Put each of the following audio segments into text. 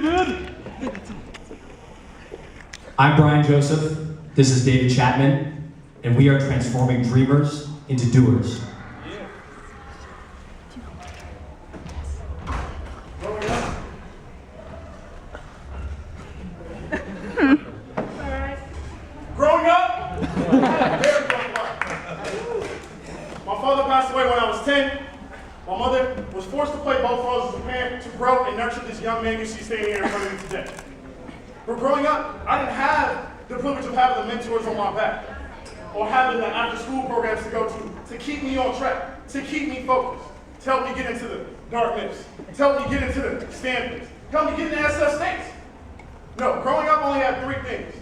I'm Brian Joseff, this is David Chatman, and we are transforming dreamers into doers. Growing up, my father passed away when I was 10. My mother was forced to play both roles as a parent to grow and nurture this young man you see standing here in front of me today. But growing up, I didn't have the privilege of having the mentors on my back, or having the after-school programs to go to keep me on track, to keep me focused, to help me get into the darkness, to help me get into the standards, to help me get into SF states. No, growing up only had three things: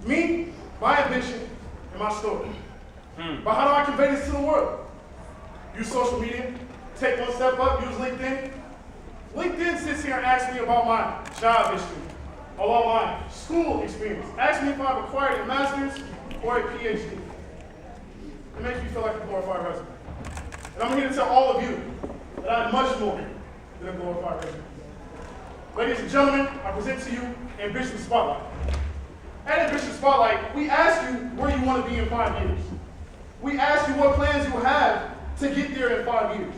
me, my ambition, and my story. But how do I convey this to the world? Use social media, take one step up, use LinkedIn. LinkedIn sits here and asks me about my job history, about my school experience. Ask me if I've acquired a master's or a PhD. It makes me feel like a glorified resume. And I'm here to tell all of you that I'm much more than a glorified resume. Ladies and gentlemen, I present to you Ambition Spotlight. At Ambition Spotlight, we ask you where you want to be in 5 years. We ask you what plans you have to get there in 5 years.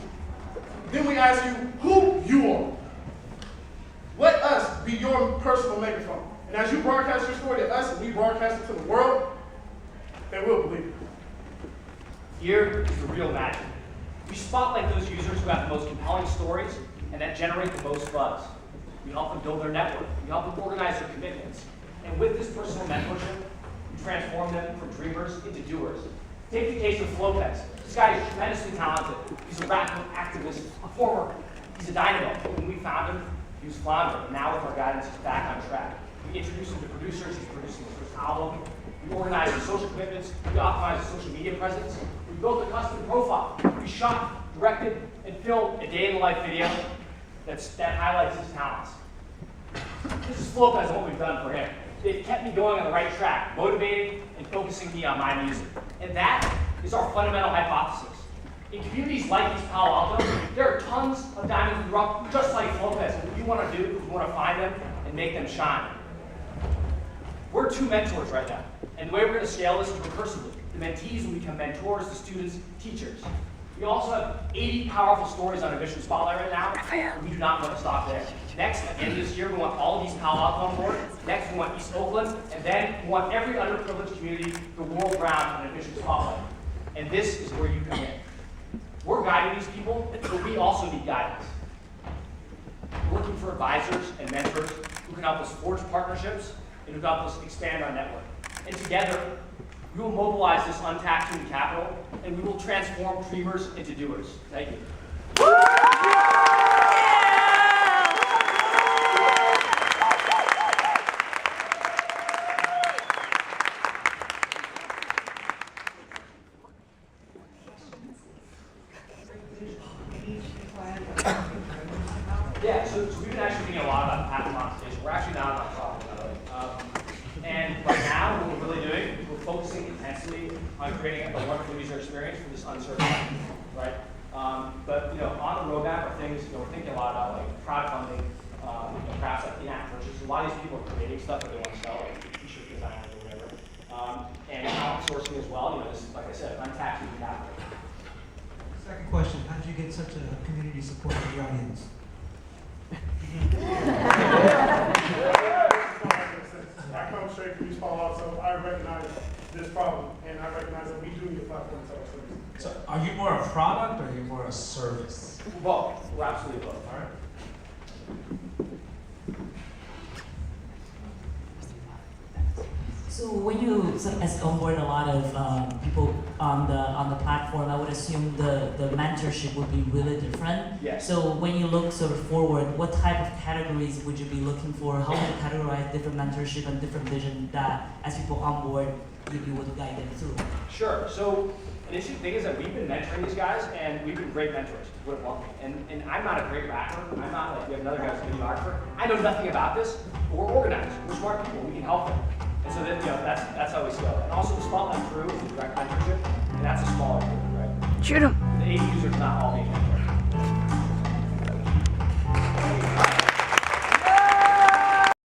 Then we ask you who you are. Let us be your personal megaphone. And as you broadcast your story to us and we broadcast it to the world, they will believe it. Here is the real magic. We spotlight those users who have the most compelling stories and that generate the most buzz. We help them build their network. We help them organize their commitments. And with this personal mentorship, we transform them from dreamers into doers. Take the case of Lopez. This guy is tremendously talented. He's a radical activist, a performer. He's a dynamo. When we found him, he was floundering. And now with our guidance, he's back on track. We introduced him to producers. He's producing his first album. We organized his social commitments. We optimized his social media presence. We built a custom profile. We shot, directed, and filmed a day-in-the-life video that highlights his talents. This is Lopez and what we've done for him. They've kept me going on the right track, motivating and focusing me on my music. And that is our fundamental hypothesis. In communities like East Palo Alto, there are tons of diamonds in the rough, just like Lopez. And what you want to do is you want to find them and make them shine. We're two mentors right now. And the way we're going to scale this is recursively. The mentees will become mentors, the students, teachers. We also have 80 powerful stories on Ambition Spotlight right now, and we do not want to stop there. Next, at the end of this year, we want all of East Palo Alto on board. Next, we want East Oakland, and then we want every underprivileged community the world round on Ambition Spotlight. And this is where you come in. We're guiding these people, but we also need guidance. We're looking for advisors and mentors who can help us forge partnerships and who can help us expand our network. And together, we will mobilize this untapped human capital, and we will transform dreamers into doers. Thank you. Yeah, so we've been actually thinking a lot about the patent monetization. We're actually not on talking about it. And right now, what we're really doing is we're focusing intensely on creating a wonderful user experience for this uncertain time, right? But on the roadmap are things, we're thinking a lot about like crowdfunding, perhaps like in-app purchases. A lot of these people are creating stuff that they want to sell, like t-shirt designers or whatever. And outsourcing as well. This is, like I said, untapped human capital. Second question: how did you get such a community support in the audience? I come straight from East Palo Alto, so I recognize this problem, and I recognize that we do need a platform to our service. So are you more a product or are you more a service? Both. We're absolutely both. All right. So when you onboard a lot of people on the platform, I would assume the mentorship would be really different. Yes. So when you look sort of forward, what type of categories would you be looking for? How would you categorize different mentorship and different vision that, as people onboard, you'd be able to guide them through? Sure. So an interesting thing is that we've been mentoring these guys, and we've been great mentors. What it wants. And I'm not a great rapper. I'm not like we have another guy who's a videographer. I know nothing about this, but we're organized. We're smart people. We can help them. And so that, that's how we scale it. And also the Spotlight crew is a direct mentorship, and that's a smaller group, right? Shoot him. The 80 users not all being mentored.